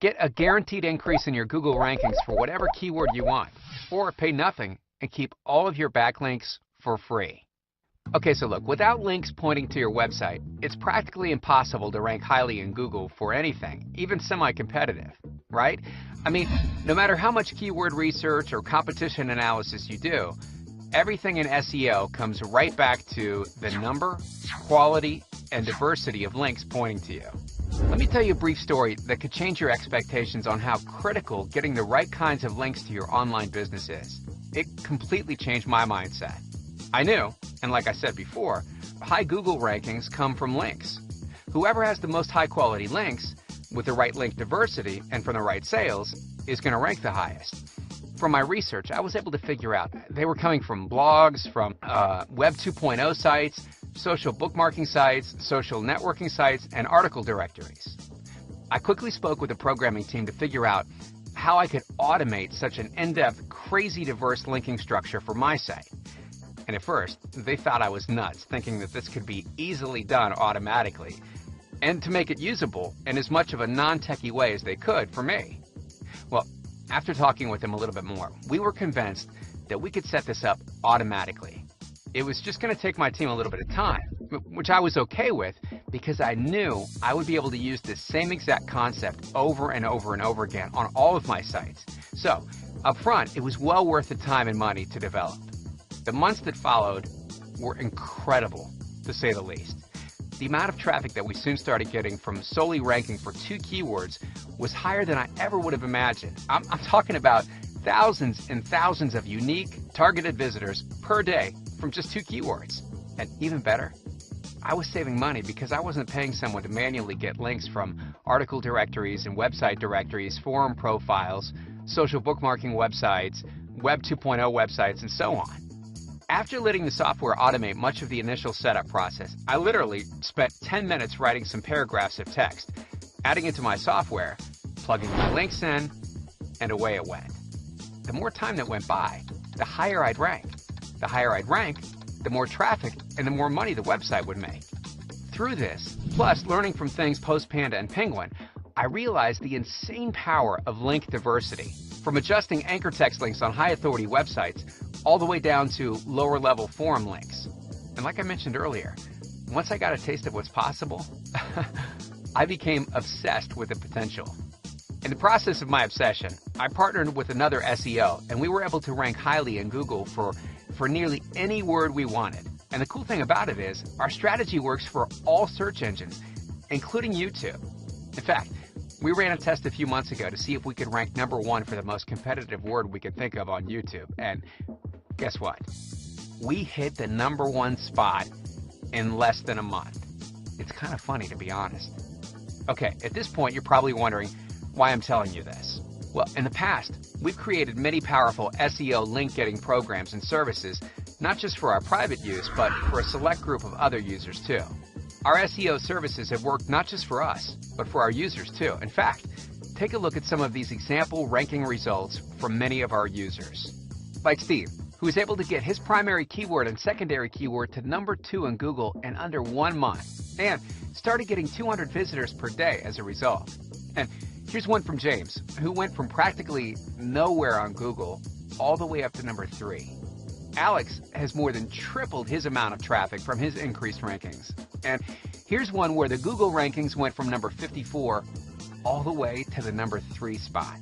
Get a guaranteed increase in your Google rankings for whatever keyword you want, or pay nothing and keep all of your backlinks for free. Okay, so look, without links pointing to your website, it's practically impossible to rank highly in Google for anything, even semi-competitive, right? I mean, no matter how much keyword research or competition analysis you do, everything in SEO comes right back to the number, quality, and diversity of links pointing to you. Let me tell you a brief story that could change your expectations on how critical getting the right kinds of links to your online business is. It completely changed my mindset. I knew, and like I said before, high Google rankings come from links. Whoever has the most high quality links with the right link diversity and from the right sales is going to rank the highest. From my research, I was able to figure out they were coming from blogs, from Web 2.0 sites, social bookmarking sites, social networking sites, and article directories. I quickly spoke with the programming team to figure out how I could automate such an in-depth, crazy diverse linking structure for my site. And at first, they thought I was nuts, thinking that this could be easily done automatically, and to make it usable in as much of a non-techie way as they could for me. Well, after talking with them a little bit more, we were convinced that we could set this up automatically. It was just going to take my team a little bit of time, which I was okay with because I knew I would be able to use this same exact concept over and over and over again on all of my sites. So, up front, it was well worth the time and money to develop. The months that followed were incredible, to say the least. The amount of traffic that we soon started getting from solely ranking for 2 keywords was higher than I ever would have imagined. I'm talking about thousands and thousands of unique, targeted visitors per day from just 2 keywords. And even better, I was saving money because I wasn't paying someone to manually get links from article directories and website directories, forum profiles, social bookmarking websites, Web 2.0 websites, and so on. After letting the software automate much of the initial setup process, I literally spent 10 minutes writing some paragraphs of text, adding it to my software, plugging my links in, and away it went. The more time that went by, the higher I'd rank. The higher I'd rank, the more traffic and the more money the website would make. Through this, plus learning from things post-Panda and Penguin, I realized the insane power of link diversity, from adjusting anchor text links on high authority websites all the way down to lower level forum links. And like I mentioned earlier, once I got a taste of what's possible, I became obsessed with the potential. In the process of my obsession, I partnered with another SEO, and we were able to rank highly in Google for nearly any word we wanted. And the cool thing about it is, our strategy works for all search engines, including YouTube. In fact, we ran a test a few months ago to see if we could rank #1 for the most competitive word we could think of on YouTube. And guess what? We hit the #1 spot in less than a month. It's kind of funny, to be honest. Okay, at this point, you're probably wondering why I'm telling you this. Well, in the past, we've created many powerful SEO link-getting programs and services, not just for our private use, but for a select group of other users too. Our SEO services have worked not just for us, but for our users too. In fact, take a look at some of these example ranking results from many of our users. Like Steve, who was able to get his primary keyword and secondary keyword to #2 in Google in under 1 month, and started getting 200 visitors per day as a result. And here's one from James, who went from practically nowhere on Google all the way up to #3. Alex has more than tripled his amount of traffic from his increased rankings. And here's one where the Google rankings went from number 54 all the way to the #3 spot.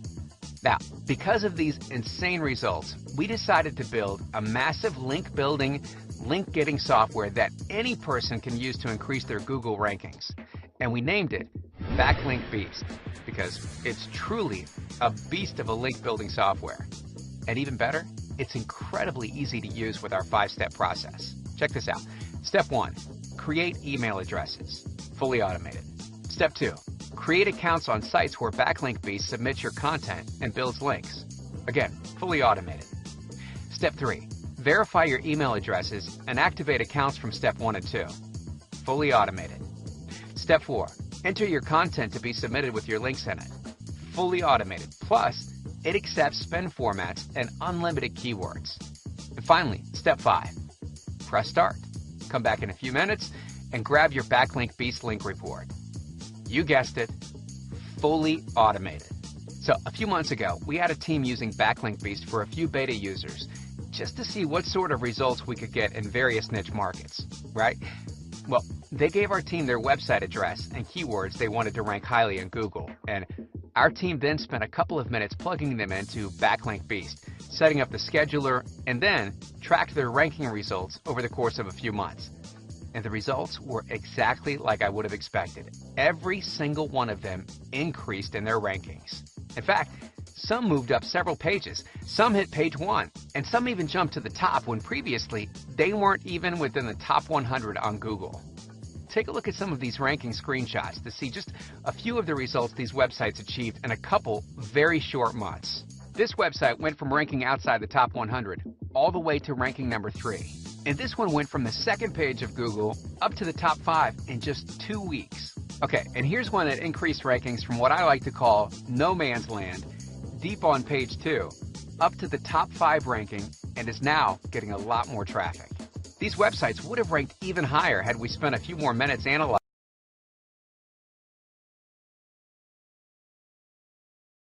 Now, because of these insane results, we decided to build a massive link building, link getting software that any person can use to increase their Google rankings. And we named it Backlink Beast because it's truly a beast of a link building software. And even better, it's incredibly easy to use with our 5-step process. Check this out. Step 1, create email addresses, fully automated. Step 2, create accounts on sites where Backlink Beast submits your content and builds links. Again, fully automated. Step 3, verify your email addresses and activate accounts from step 1 and 2. Fully automated. Step 4, enter your content to be submitted with your links in it. Fully automated. Plus, it accepts spin formats and unlimited keywords. And finally, step 5, press start. Come back in a few minutes and grab your Backlink Beast link report. You guessed it, fully automated. So a few months ago, we had a team using Backlink Beast for a few beta users just to see what sort of results we could get in various niche markets, right? Well, they gave our team their website address and keywords they wanted to rank highly in Google, and our team then spent a couple of minutes plugging them into Backlink Beast, setting up the scheduler, and then tracked their ranking results over the course of a few months. And the results were exactly like I would have expected. Every single one of them increased in their rankings. In fact, some moved up several pages, some hit page 1, and some even jumped to the top when previously they weren't even within the top 100 on Google. Take a look at some of these ranking screenshots to see just a few of the results these websites achieved in a couple very short months. This website went from ranking outside the top 100 all the way to ranking number 3. And this one went from the second page of Google up to the top 5 in just 2 weeks. Okay, and here's one that increased rankings from what I like to call no man's land, deep on page 2, up to the top 5 ranking, and is now getting a lot more traffic. These websites would have ranked even higher had we spent a few more minutes analyzing